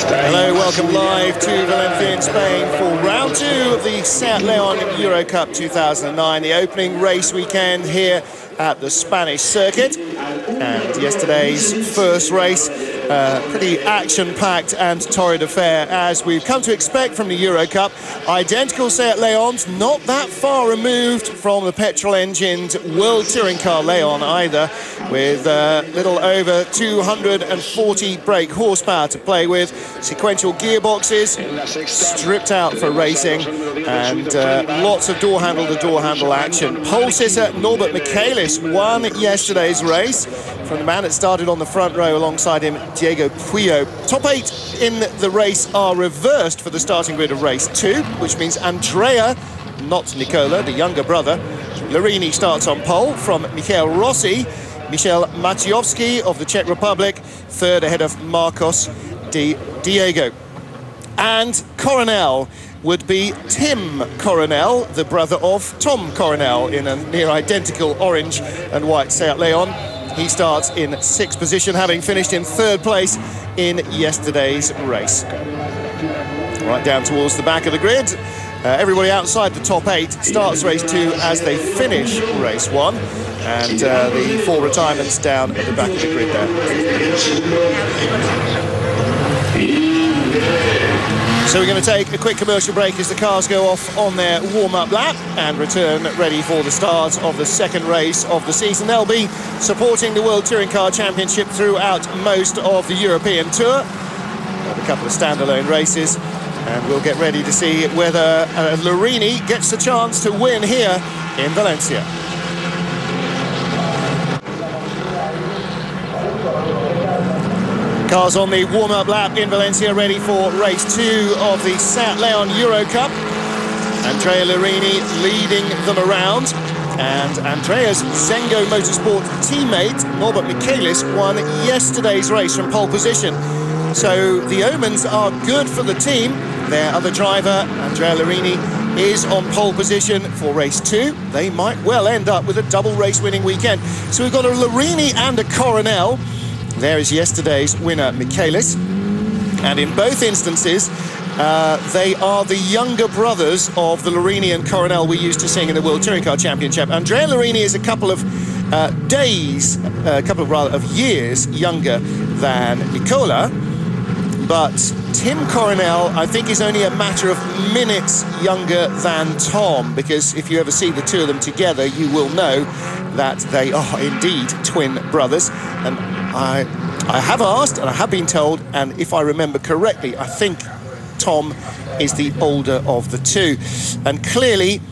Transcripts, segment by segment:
Hello, welcome live to Valencia in Spain for round 2 of the Seat Leon Eurocup 2009, the opening race weekend here at the Spanish circuit. And yesterday's first race, pretty action-packed and torrid affair, as we've come to expect from the Eurocup. Identical Seat Leons, not that far removed from the petrol-engined World Touring Car Leon either, with little over 240 brake horsepower to play with, sequential gearboxes, stripped out for racing, and lots of door-handle-to-door handle action. Pole sitter Norbert Michaelis won yesterday's race from the man that started on the front row alongside him, Diego Puyo. Top 8 in the race are reversed for the starting grid of race 2, which means Andrea, not Nicola, the younger brother, Larini starts on pole from Michael Rossi. Michel Maciejowski of the Czech Republic, third ahead of Marcos Diego. And Coronel would be Tim Coronel, the brother of Tom Coronel, in a near identical orange and white Seat Leon. He starts in 6th position, having finished in 3rd place in yesterday's race. Right down towards the back of the grid. Everybody outside the top 8 starts race 2 as they finish race 1. And the 4 retirements down at the back of the grid there. So we're going to take a quick commercial break as the cars go off on their warm-up lap and return ready for the start of the 2nd race of the season. They'll be supporting the World Touring Car Championship throughout most of the European Tour. A couple of standalone races, and we'll get ready to see whether Larini gets the chance to win here in Valencia. Cars on the warm-up lap in Valencia, ready for race 2 of the Seat Leon Eurocup. Andrea Larini leading them around. And Andrea's Zengo Motorsport teammate, Norbert Michaelis, won yesterday's race from pole position. So the omens are good for the team. Their other driver, Andrea Larini, is on pole position for race 2. They might well end up with a double race-winning weekend. So we've got a Larini and a Coronel. There is yesterday's winner, Michaelis. And in both instances, they are the younger brothers of the Larini and Coronel we used to seeing in the World Touring Car Championship. Andrea Larini is a couple of years younger than Nicola. But Tim Coronel, I think, is only a matter of minutes younger than Tom, because if you ever see the two of them together, you will know that they are indeed twin brothers. And I have asked, and I have been told, and if I remember correctly, I think Tom is the older of the two. And clearly,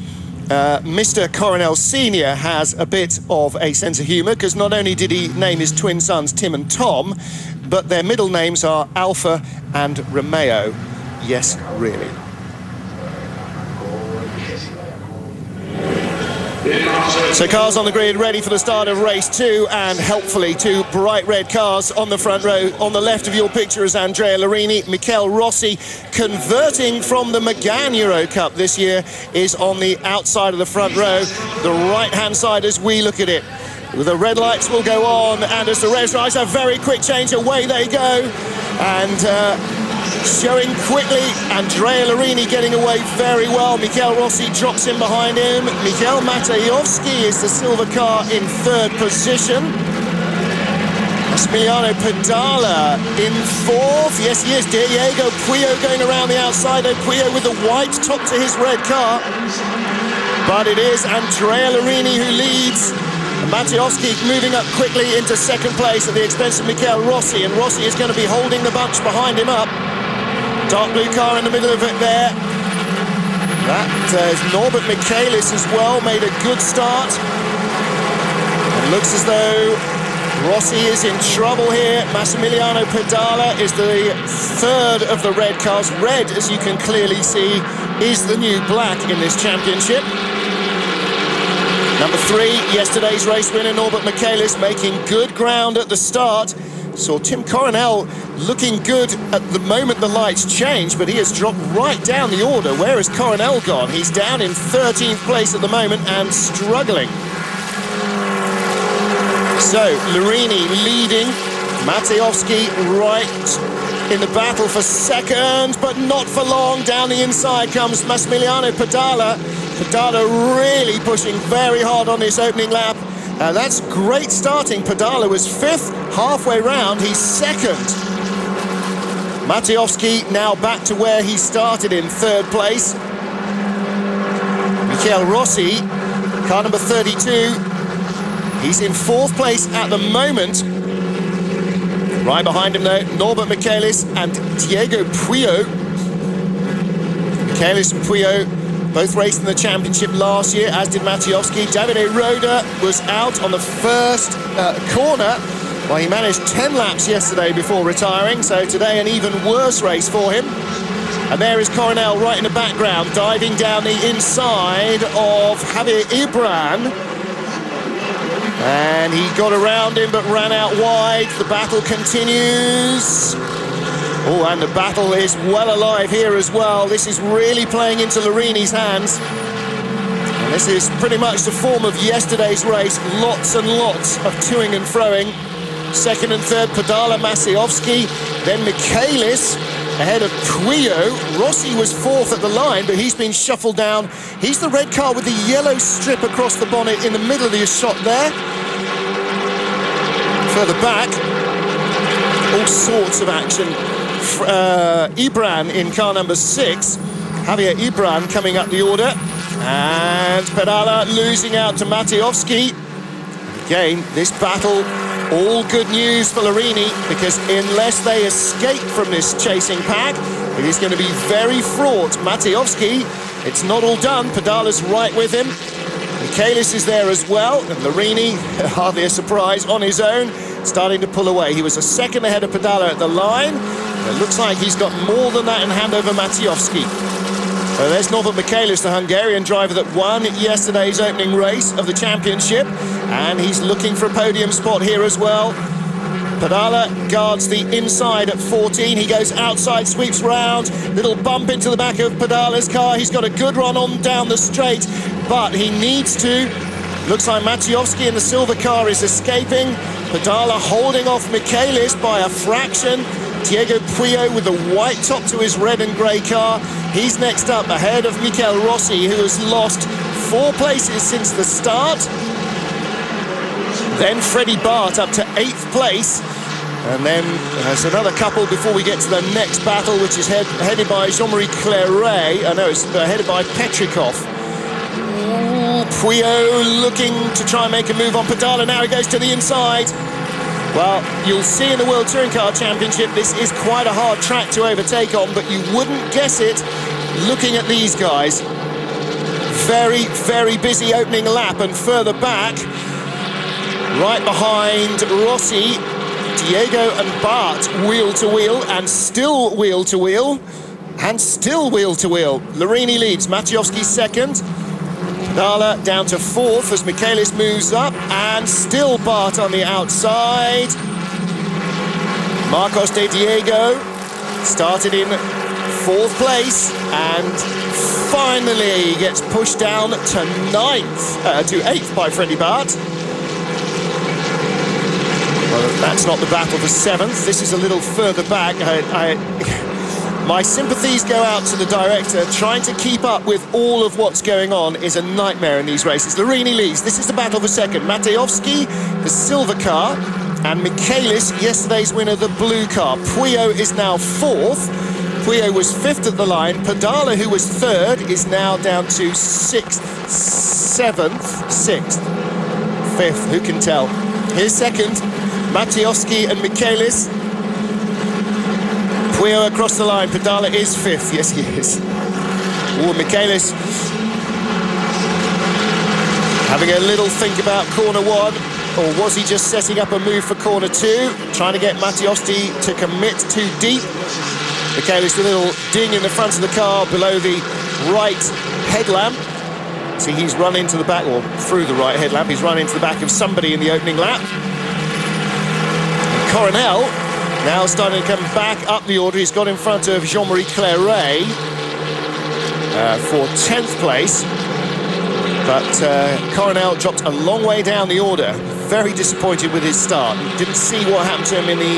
Mr. Coronel Sr. has a bit of a sense of humour, because not only did he name his twin sons Tim and Tom, but their middle names are Alpha and Romeo. Yes, really. So cars on the grid ready for the start of race 2, and helpfully 2 bright red cars on the front row. On the left of your picture is Andrea Larini. Michael Rossi, converting from the Megane Eurocup this year, is on the outside of the front row. The right-hand side as we look at it. The red lights will go on, and as the revs rise, a very quick change, away they go. And showing quickly, Andrea Larini getting away very well. Michael Rossi drops in behind him. Michel Maciejowski is the silver car in 3rd position. Massimiliano Pedala in 4th. Yes, he is. Diego Puyo going around the outside. Puyo with the white top to his red car. But it is Andrea Larini who leads. Maciejowski moving up quickly into 2nd place at the expense of Michael Rossi, and Rossi is going to be holding the bunch behind him up. Dark blue car in the middle of it there. That is Norbert Michaelis as well, made a good start. It looks as though Rossi is in trouble here. Massimiliano Pedala is the 3rd of the red cars. Red, as you can clearly see, is the new black in this championship. Number 3, yesterday's race winner, Norbert Michaelis, making good ground at the start. Saw Tim Coronel looking good at the moment the lights change, but he has dropped right down the order. Where has Coronel gone? He's down in 13th place at the moment and struggling. So, Larini leading. Matejovski right in the battle for second, but not for long. Down the inside comes Massimiliano Pedala. Pedala really pushing very hard on this opening lap. That's great starting. Pedala was fifth, halfway round, he's second. Matejovski now back to where he started in third place. Michael Rossi, car number 32, he's in fourth place at the moment. Right behind him though, Norbert Michaelis and Diego Puyo. Michaelis and Puyo both raced in the championship last year, as did Matejovski. Davide Roda was out on the first corner. Well, he managed 10 laps yesterday before retiring, so today an even worse race for him. And there is Coronel right in the background, diving down the inside of Javier Ibran. And he got around him, but ran out wide. The battle continues. Oh, and the battle is well alive here as well. This is really playing into Lorini's hands. And this is pretty much the form of yesterday's race. Lots and lots of toing and froing. Second and third, Pedala, Matejovski, then Michaelis ahead of Puyo. Rossi was fourth at the line, but he's been shuffled down. He's the red car with the yellow strip across the bonnet in the middle of the shot there. Further back, all sorts of action. Ibran in car number 6. Javier Ibran coming up the order. And Pedala losing out to Matejovski. Again, this battle, all good news for Lorini, because unless they escape from this chasing pack, it is going to be very fraught. Matejovski, it's not all done. Pedala's right with him. Michaelis is there as well, and Lorini, hardly a surprise, on his own, starting to pull away. He was a second ahead of Pedala at the line. It looks like he's got more than that in hand over Matejovski. So there's Norbert Michaelis, the Hungarian driver that won yesterday's opening race of the championship, and he's looking for a podium spot here as well. Pedala guards the inside at 14. He goes outside, sweeps round. Little bump into the back of Pedala's car. He's got a good run on down the straight, but he needs to. Looks like Matejovski in the silver car is escaping. Pedala holding off Michaelis by a fraction. Diego Puyo with the white top to his red and grey car. He's next up ahead of Michael Rossi, who has lost 4 places since the start. Then Freddie Bart up to 8th place. And then there's another couple before we get to the next battle, which is headed by Jean-Marie Clairet. I know it's headed by Petrikov. Puyo looking to try and make a move on Pedala. Now he goes to the inside. Well, you'll see in the World Touring Car Championship, this is quite a hard track to overtake on, but you wouldn't guess it looking at these guys. Very, very busy opening lap, and further back, right behind Rossi, Diego and Bart wheel to wheel, and still wheel to wheel, and still wheel to wheel. Lorini leads, Matejovski second. Pedala down to 4th as Michaelis moves up, and still Bart on the outside. Marcos de Diego started in 4th place and finally gets pushed down to 8th by Freddie Bart. Well, that's not the battle for 7th. This is a little further back. My sympathies go out to the director. Trying to keep up with all of what's going on is a nightmare in these races. Lorini leads. This is the battle for second. Matejovski, the silver car, and Michaelis, yesterday's winner, the blue car. Puyo is now 4th. Puyo was 5th at the line. Pedala, who was 3rd, is now down to 6th, 7th, 6th, 5th, who can tell? Here's second, Matejovski and Michaelis. Puyo across the line. Pedala is 5th. Yes, he is. Oh, Michaelis having a little think about corner 1, or was he just setting up a move for corner 2, trying to get Matejovski to commit too deep? Michaelis with a little ding in the front of the car below the right headlamp. See, he's run into the back, or through the right headlamp. He's run into the back of somebody in the opening lap. And Coronel now starting to come back up the order. He's got in front of Jean-Marie Clairet for 10th place. But Coronel dropped a long way down the order. very disappointed with his start. He didn't see what happened to him in the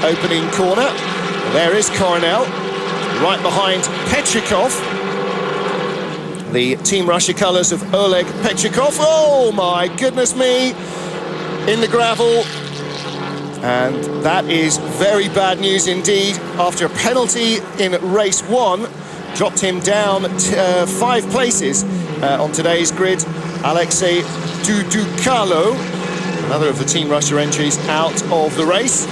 opening corner. There is Coronel, right behind Petrikov. The Team Russia colours of Oleg Petrikov. Oh my goodness me! In the gravel. And that is very bad news indeed. After a penalty in race 1, dropped him down 5 places on today's grid. Alexei Dudukalo, another of the Team Russia entries, out of the race.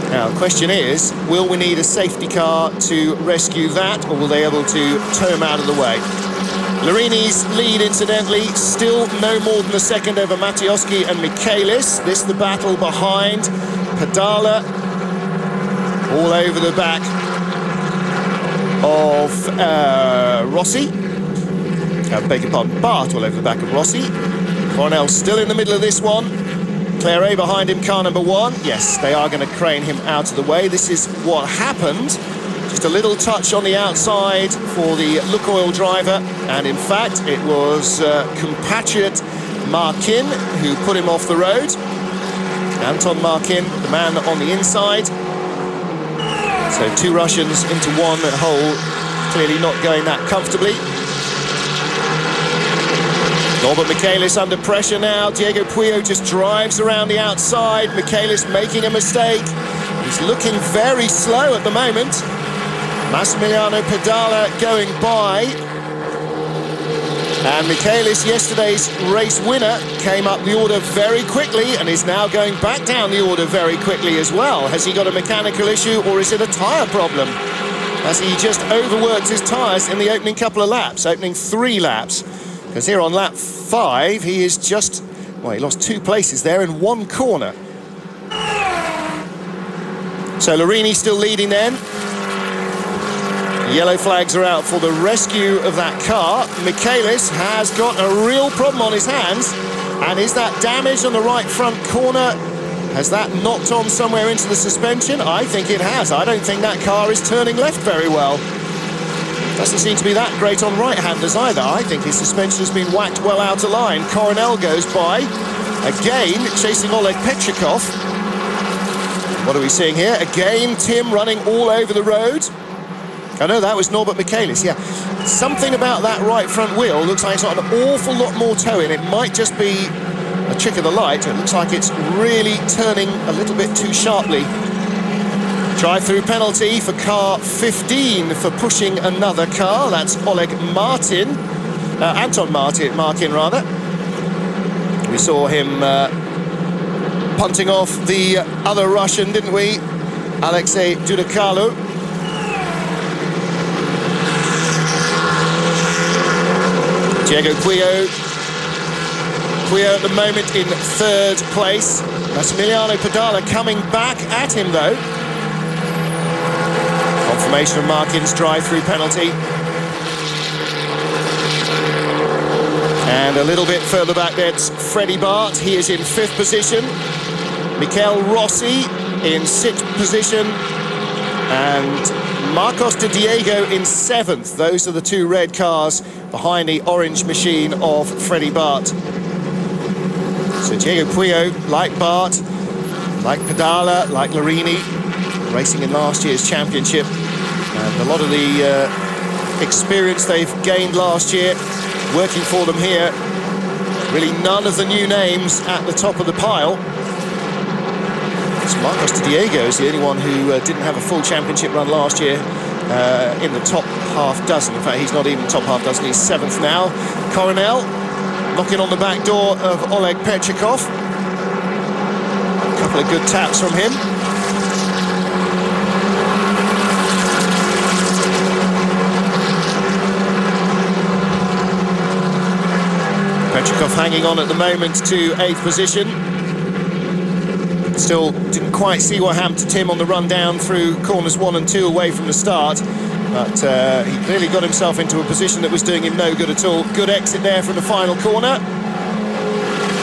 Now, the question is, will we need a safety car to rescue that, or will they be able to tow him out of the way? Larini's lead, incidentally, still no more than a second over Matioski and Michaelis. This the battle behind. Pedala all over the back of Rossi. Beg your pardon, Bart all over the back of Rossi. Coronel still in the middle of this one. Claire behind him, car number 1. Yes, they are going to crane him out of the way. This is what happened. Just a little touch on the outside for the Lukoil driver. And in fact, it was compatriot Markin who put him off the road. Anton Markin, the man on the inside. So 2 Russians into 1 hole, clearly not going that comfortably. Norbert Michaelis under pressure now. Diego Puyo just drives around the outside. Michaelis making a mistake. He's looking very slow at the moment. Massimiliano Pedala going by. And Michaelis, yesterday's race winner, came up the order very quickly and is now going back down the order very quickly as well. Has he got a mechanical issue, or is it a tyre problem? Has he just overworked his tyres in the opening couple of laps, opening 3 laps? Because here on lap 5, he is just, well, he lost 2 places there in 1 corner. So Larini still leading then. Yellow flags are out for the rescue of that car. Michaelis has got a real problem on his hands. And is that damage on the right front corner? Has that knocked on somewhere into the suspension? I think it has. I don't think that car is turning left very well. Doesn't seem to be that great on right-handers either. I think his suspension has been whacked well out of line. Coronel goes by, again chasing Oleg Petrikov. What are we seeing here? Again, Tim running all over the road. Oh no, that was Norbert Michaelis, yeah. Something about that right front wheel looks like it's got an awful lot more toe in. It might just be a trick of the light. It looks like it's really turning a little bit too sharply. Drive-through penalty for car 15 for pushing another car. That's Oleg Martin. Anton Martin rather. We saw him punting off the other Russian, didn't we? Alexei Dudukalo. Diego Puyo. Puyo at the moment in 3rd place. Massimiliano Pedala coming back at him though. Confirmation of Markin's drive-through penalty. And a little bit further back, that's Freddie Bart. He is in 5th position. Michael Rossi in 6th position. And Marcos de Diego in 7th. Those are the 2 red cars behind the orange machine of Freddie Bart. So Diego Puyo, like Bart, like Pedala, like Larini, racing in last year's championship. And a lot of the experience they've gained last year working for them here. Really none of the new names at the top of the pile. So Marcos de Diego is the only one who didn't have a full championship run last year in the top half dozen. In fact, he's not even top half dozen, he's 7th now. Coronel knocking on the back door of Oleg Petrikov. A couple of good taps from him. Petrikov hanging on at the moment to 8th position. Still didn't quite see what happened to Tim on the run down through corners 1 and 2 away from the start. But he clearly got himself into a position that was doing him no good at all. Good exit there from the final corner.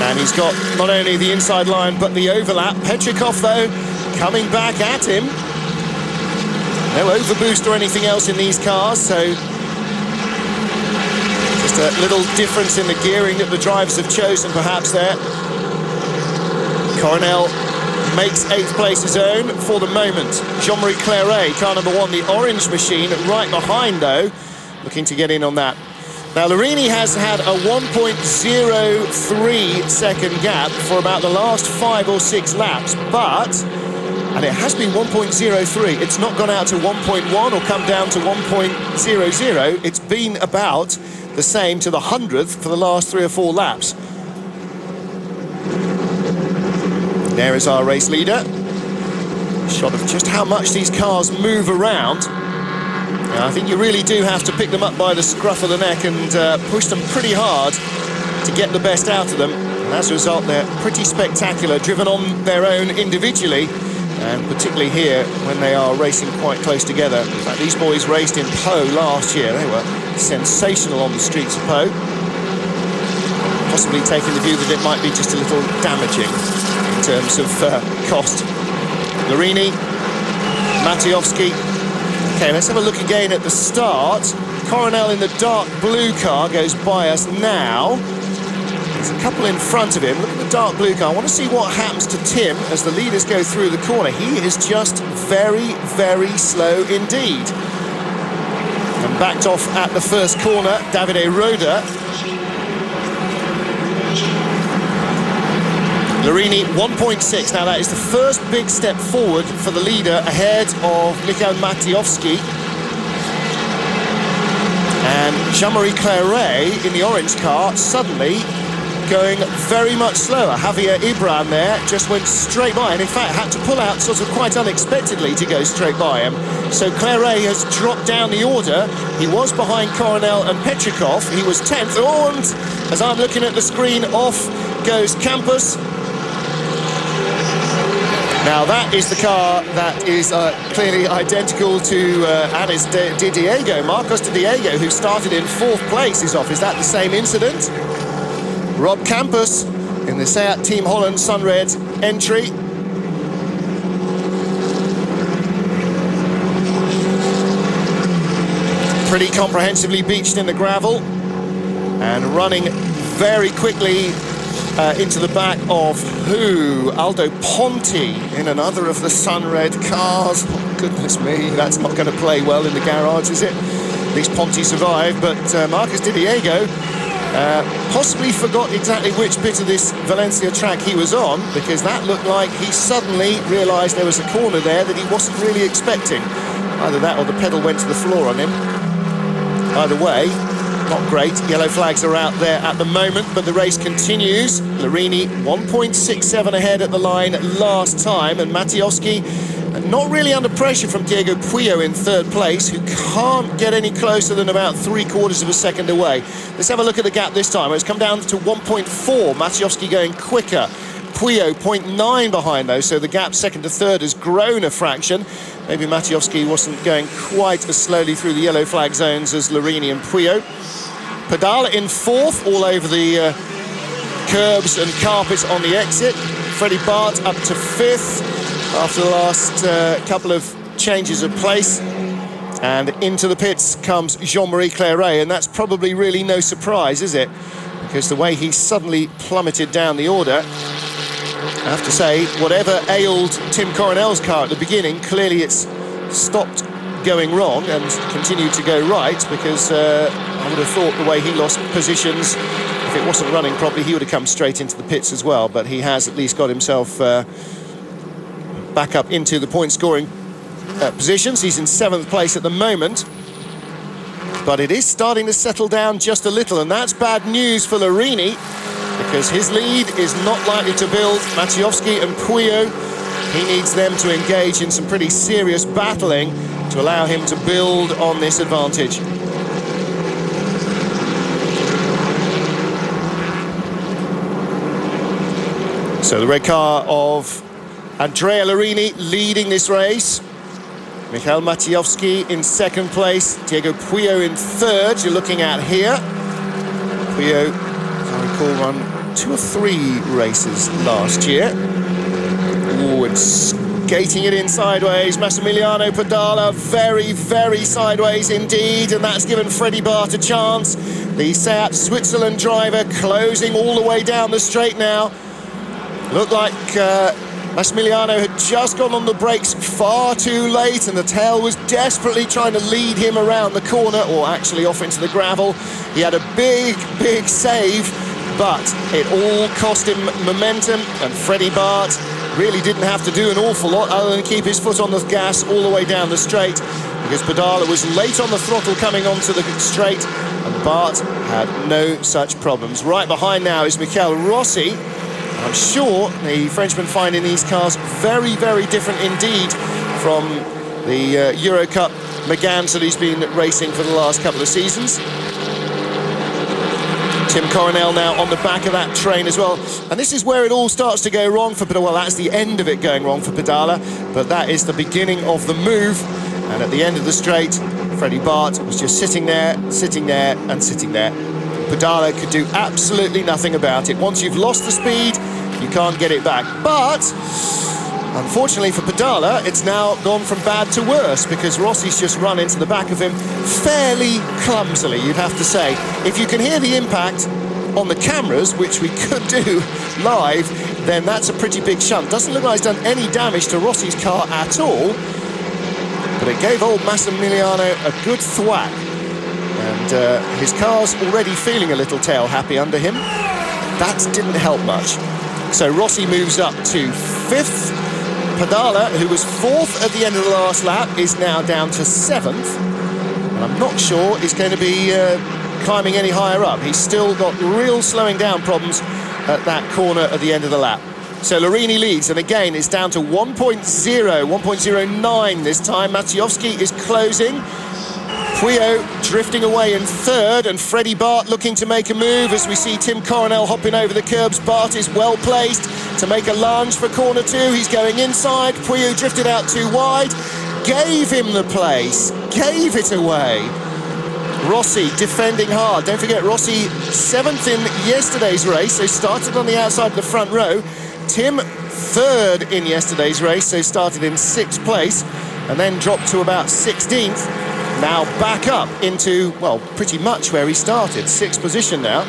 And he's got not only the inside line, but the overlap. Petrikov, though, coming back at him. No overboost or anything else in these cars, so just a little difference in the gearing that the drivers have chosen, perhaps, there. Coronel makes 8th place his own for the moment. Jean-Marie Clairet, car number 1, the orange machine, right behind though, looking to get in on that. Now, Larini has had a 1.03 second gap for about the last 5 or 6 laps, and it has been 1.03. It's not gone out to 1.1 or come down to 1.00. It's been about the same to the 100th for the last 3 or 4 laps. There is our race leader. Shot of just how much these cars move around. Now, I think you really do have to pick them up by the scruff of the neck and push them pretty hard to get the best out of them. And as a result, they're pretty spectacular, driven on their own individually, and particularly here when they are racing quite close together. In fact, these boys raced in Pau last year. They were sensational on the streets of Pau. Possibly taking the view that it might be just a little damaging in terms of cost. Larini, Matiowski. Okay, let's have a look again at the start. Coronel in the dark blue car goes by us now. There's a couple in front of him. Look at the dark blue car. I want to see what happens to Tim as the leaders go through the corner. He is just very, very slow indeed. And backed off at the first corner, Davide Roda. Larini 1.6. Now that is the first big step forward for the leader ahead of Michael Matiowski. And Jean-Marie Clairet in the orange car suddenly going very much slower. Javier Ibran there just went straight by, and in fact had to pull out sort of quite unexpectedly to go straight by him. So Clairet has dropped down the order. He was behind Coronel and Petrikov. He was 10th. Oh, and as I'm looking at the screen, off goes Campos. Now that is the car that is clearly identical to Anis de Diego. Marcos de Diego, who started in 4th place, is off. Is that the same incident? Rob Campos in the Seat Team Holland Sunred entry. Pretty comprehensively beached in the gravel and running very quickly into the back of who? Aldo Ponti in another of the Sunred cars. Oh, goodness me, that's not going to play well in the garage, is it? At least Ponti survived, but Marcos de Diego possibly forgot exactly which bit of this Valencia track he was on, because that looked like he suddenly realised there was a corner there that he wasn't really expecting. Either that or the pedal went to the floor on him. Either way, not great. Yellow flags are out there at the moment, but the race continues. Larini 1.67 ahead at the line last time, and Matiowski not really under pressure from Diego Puyo in 3rd place, who can't get any closer than about 3/4 of a second away. Let's have a look at the gap this time. It's come down to 1.4. Matiowski going quicker. Puyo 0.9 behind though, so the gap 2nd to 3rd has grown a fraction. Maybe Matiowski wasn't going quite as slowly through the yellow flag zones as Larini and Puyo. Pedala in 4th, all over the curbs and carpets on the exit. Freddie Bart up to 5th after the last couple of changes of place. And into the pits comes Jean-Marie Clairet, and that's probably really no surprise, is it? Because the way he suddenly plummeted down the order, I have to say, whatever ailed Tim Coronel's car at the beginning, clearly it's stopped going wrong and continued to go right, because I would have thought the way he lost positions, if it wasn't running properly, he would have come straight into the pits as well. But he has at least got himself back up into the point-scoring positions. He's in 7th place at the moment. But it is starting to settle down just a little, and that's bad news for Larini, because his lead is not likely to build. Matiowski and Puyo, he needs them to engage in some pretty serious battling to allow him to build on this advantage. So the red car of Andrea Larini leading this race. Michael Matiowski in 2nd place. Diego Puyo in 3rd, you're looking at here. Puyo, as I recall, won 2 or 3 races last year. Oh, and skating it in sideways. Massimiliano Pedala, very, very sideways indeed, and that's given Freddie Bart a chance. The Seat Switzerland driver closing all the way down the straight now. Looked like Massimiliano had just gone on the brakes far too late, and the tail was desperately trying to lead him around the corner, or actually off into the gravel. He had a big save, but it all cost him momentum, and Freddie Bart really didn't have to do an awful lot other than keep his foot on the gas all the way down the straight, because Pedala was late on the throttle coming onto the straight, and Bart had no such problems. Right behind now is Michael Rossi. I'm sure the Frenchman finding these cars very different indeed from the Eurocup Megans that he's been racing for the last couple of seasons. Tim Coronel now on the back of that train as well. And this is where it all starts to go wrong for Pedala. Well, that's the end of it going wrong for Pedala, but that is the beginning of the move. And at the end of the straight, Freddie Bart was just sitting there, and sitting there. Pedala could do absolutely nothing about it. Once you've lost the speed, you can't get it back. But unfortunately for Pedala, it's now gone from bad to worse, because Rossi's just run into the back of him fairly clumsily, you'd have to say. If you can hear the impact on the cameras, which we could do live, then that's a pretty big shunt. Doesn't look like he's done any damage to Rossi's car at all, but it gave old Massimiliano a good thwack. And his car's already feeling a little tail happy under him. That didn't help much. So Rossi moves up to 5th. Pedala, who was 4th at the end of the last lap, is now down to 7th. And I'm not sure he's going to be climbing any higher up. He's still got real slowing down problems at that corner at the end of the lap. So Larini leads, and again it's down to 1.09 this time. Maciejowski is closing. Puyo drifting away in 3rd, and Freddie Bart looking to make a move as we see Tim Coronel hopping over the curbs. Bart is well placed to make a lunge for corner 2. He's going inside. Puyo drifted out too wide, gave him the place, gave it away. Rossi defending hard. Don't forget, Rossi 7th in yesterday's race, so started on the outside of the front row. Tim 3rd in yesterday's race, so started in 6th place and then dropped to about 16th. Now back up into, well, pretty much where he started, 6th position now.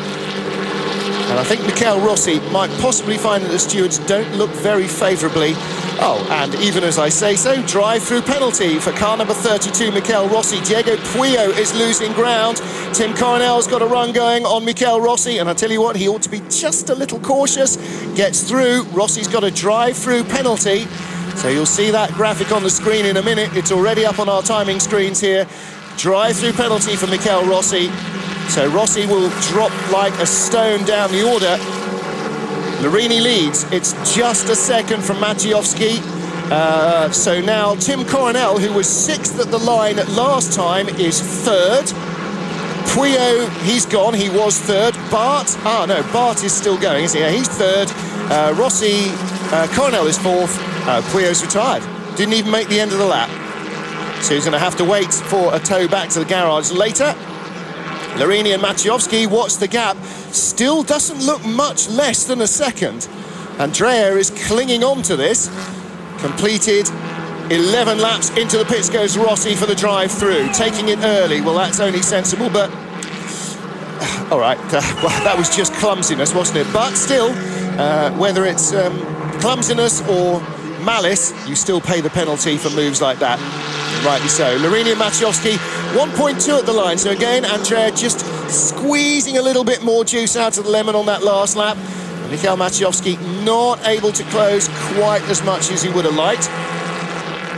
And I think Michael Rossi might possibly find that the stewards don't look very favourably. Oh, and even as I say so, drive-through penalty for car number 32, Michael Rossi. Diego Puyo is losing ground. Tim Coronel's got a run going on Michael Rossi, and I tell you what, he ought to be just a little cautious. Gets through. Rossi's got a drive-through penalty. So you'll see that graphic on the screen in a minute. It's already up on our timing screens here. Drive-through penalty for Michael Rossi. So Rossi will drop like a stone down the order. Larini leads. It's just a second from Maciejowski. So now Tim Coronel, who was 6th at the line last time, is 3rd. Puyo, he's gone. He was 3rd. Bart, Bart is still going, isn't he? Yeah, he's 3rd. Rossi, Coronel is 4th. Puyo's retired. Didn't even make the end of the lap. So he's going to have to wait for a tow back to the garage later. Larini and Maciejowski, what's the gap? Still doesn't look much less than a second. Andrea is clinging on to this. Completed 11 laps. Into the pits goes Rossi for the drive-through, taking it early. Well, that's only sensible, but all right, well, that was just clumsiness, wasn't it? But still, whether it's clumsiness or malice, you still pay the penalty for moves like that. Rightly so. Larini and Maciejowski, 1.2 at the line. So again, Andrea just squeezing a little bit more juice out of the lemon on that last lap. And Michael Maciejowski not able to close quite as much as he would have liked.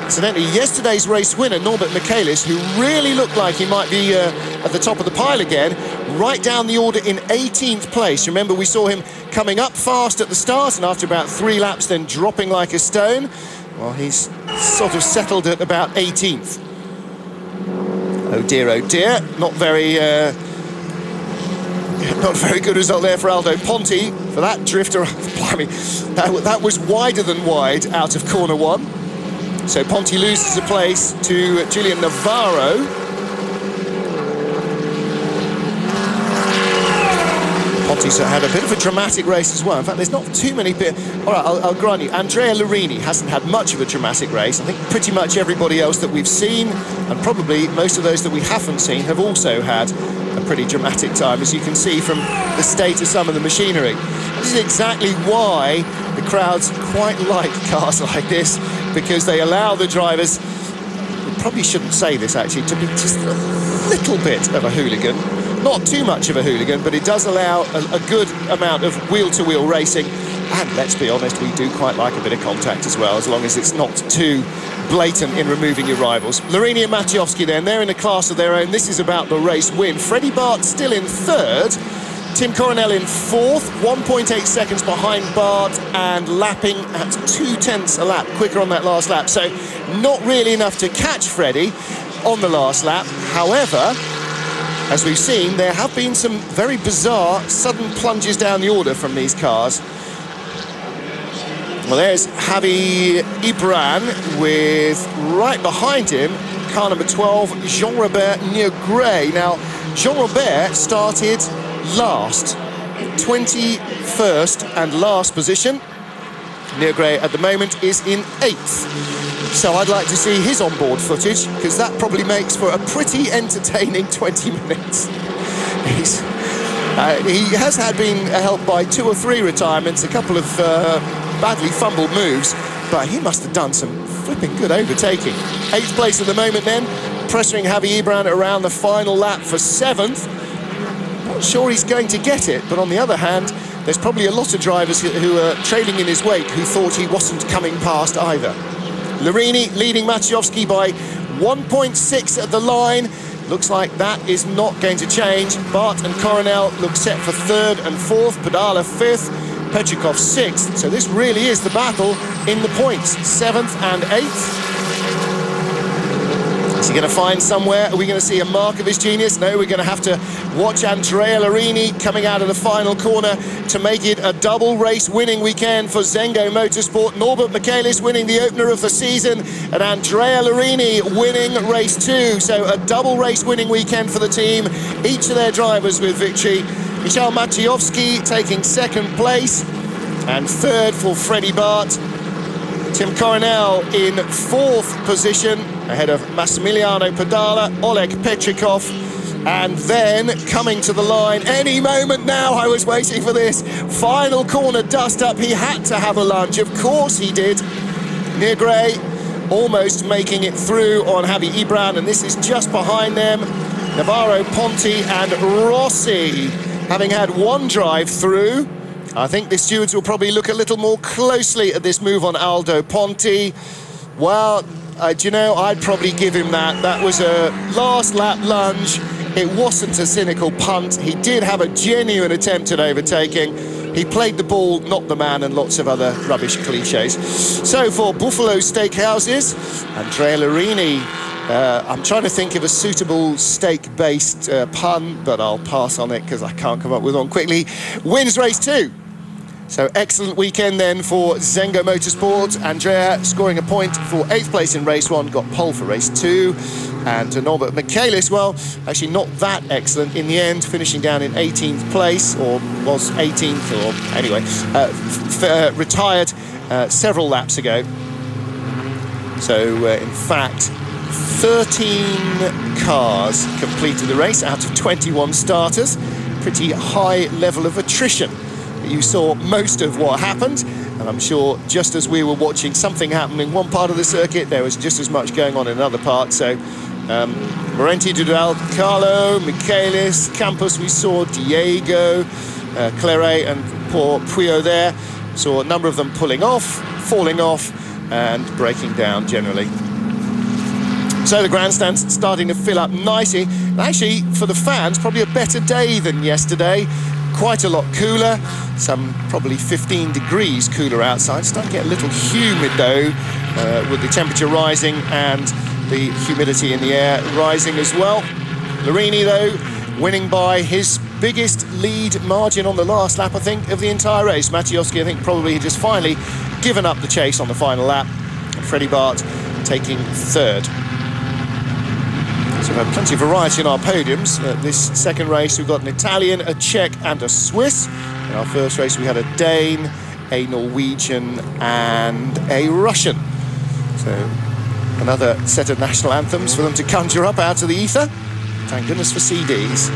Incidentally, yesterday's race winner, Norbert Michaelis, who really looked like he might be at the top of the pile again, right down the order in 18th place. Remember, we saw him coming up fast at the start, and after about 3 laps then dropping like a stone. Well, he's sort of settled at about 18th. Oh dear, not very good result there for Aldo Ponti for that drifter. Blimey, that was wider than wide out of corner 1. So Ponti loses a place to Julian Navarro. Ponti's had a bit of a dramatic race as well. In fact, there's not too many All right, I'll grant you, Andrea Larini hasn't had much of a dramatic race. I think pretty much everybody else that we've seen, and probably most of those that we haven't seen, have also had a pretty dramatic time, as you can see from the state of some of the machinery. This is exactly why the crowds quite like cars like this because they allow the drivers, probably shouldn't say this actually, to be just a little bit of a hooligan. Not too much of a hooligan, but it does allow a good amount of wheel-to-wheel racing. And let's be honest, we do quite like a bit of contact as well, as long as it's not too blatant in removing your rivals. Larini and Maciejowski then, they're in a class of their own. This is about the race win. Freddie Bart still in third. Tim Coronel in fourth, 1.8 seconds behind Bart and lapping at 0.2 a lap, quicker on that last lap. So not really enough to catch Freddie on the last lap. However, as we've seen, there have been some very bizarre sudden plunges down the order from these cars. Well, there's Javi Ibran with, right behind him, car number 12, Jean-Robert Negret. Now, Jean-Robert started last, 21st and last position. Negret at the moment is in 8th. So I'd like to see his onboard footage, because that probably makes for a pretty entertaining 20 minutes. He has been helped by 2 or 3 retirements, a couple of badly fumbled moves, but he must have done some flipping good overtaking. 8th place at the moment then, pressuring Javi Ibran around the final lap for 7th. Not sure he's going to get it, but on the other hand, there's probably a lot of drivers who are trailing in his wake who thought he wasn't coming past either. Larini leading Maciejowski by 1.6 at the line. Looks like that is not going to change. Bart and Coronel look set for 3rd and 4th. Pedala 5th. Petrikov 6th. So this really is the battle in the points. 7th and 8th. Is he going to find somewhere? Are we going to see a mark of his genius? No, we're going to have to watch Andrea Larini coming out of the final corner to make it a double race winning weekend for Zengo Motorsport. Norbert Michaelis winning the opener of the season and Andrea Larini winning race 2. So a double race winning weekend for the team. Each of their drivers with victory. Michał Maciejowski taking 2nd place and 3rd for Freddie Bart. Tim Coronel in 4th position ahead of Massimiliano Pedala, Oleg Petrikov, and then coming to the line any moment now. I was waiting for this final corner dust up. He had to have a lunge, of course he did. Negret almost making it through on Javi Ibran, and this is just behind them. Navarro, Ponti and Rossi having had one drive through. I think the stewards will probably look a little more closely at this move on Aldo Ponti. Well, do you know, I'd probably give him that. That was a last lap lunge. It wasn't a cynical punt. He did have a genuine attempt at overtaking. He played the ball, not the man, and lots of other rubbish cliches. So for Buffalo Steakhouses, Andrea Larini, I'm trying to think of a suitable steak-based pun, but I'll pass on it because I can't come up with one quickly. Wins race 2. So excellent weekend then for Zengo Motorsport. Andrea scoring a point for 8th place in race 1, got pole for race 2. And Norbert Michaelis, well, actually not that excellent in the end, finishing down in 18th place, or was 18th, or anyway, retired several laps ago. So in fact, 13 cars completed the race out of 21 starters. Pretty high level of attrition. You saw most of what happened, and I'm sure just as we were watching something happen in one part of the circuit, there was just as much going on in another part. So Morenti, Dudal, Carlo, Michaelis, Campos, we saw Diego, Claret and poor Puyo there. Saw a number of them pulling off, falling off and breaking down generally. So the grandstand's starting to fill up nicely. Actually, for the fans, probably a better day than yesterday. Quite a lot cooler, some probably 15 degrees cooler outside. Starting to get a little humid though, with the temperature rising and the humidity in the air rising as well. Larini though, winning by his biggest lead margin on the last lap, I think, of the entire race. Maciejowski, I think, probably just finally given up the chase on the final lap. And Freddie Bart taking 3rd. So we've had plenty of variety in our podiums. This second race, we've got an Italian, a Czech and a Swiss. In our first race, we had a Dane, a Norwegian and a Russian. So another set of national anthems for them to conjure up out of the ether. Thank goodness for CDs.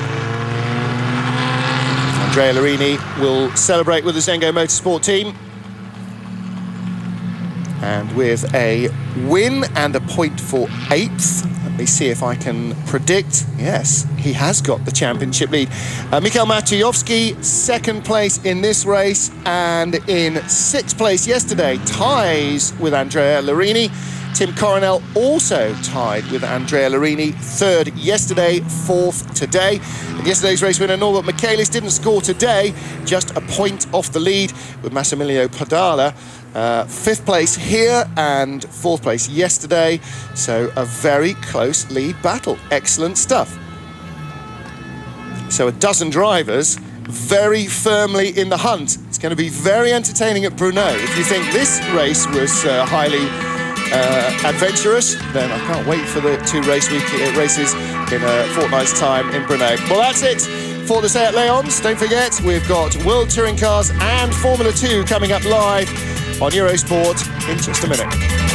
Andrea Larini will celebrate with the Zengo Motorsport team. and with a win and a point for 8th. Let me see if I can predict. Yes, he has got the championship lead. Mikhail Maciejowski, 2nd place in this race, and in 6th place yesterday, ties with Andrea Larini. Tim Coronel also tied with Andrea Larini, 3rd yesterday, 4th today. And yesterday's race winner Norbert Michaelis didn't score today, just a point off the lead with Massimiliano Padala. 5th place here and 4th place yesterday, so a very close lead battle. Excellent stuff. So a dozen drivers very firmly in the hunt. It's going to be very entertaining at Brunei. If you think this race was highly adventurous, then I can't wait for the 2 races in a fortnight's time in Brunei. Well, that's it for the Seat Leons. Don't forget, we've got World Touring Cars and Formula 2 coming up live on Eurosport in just a minute.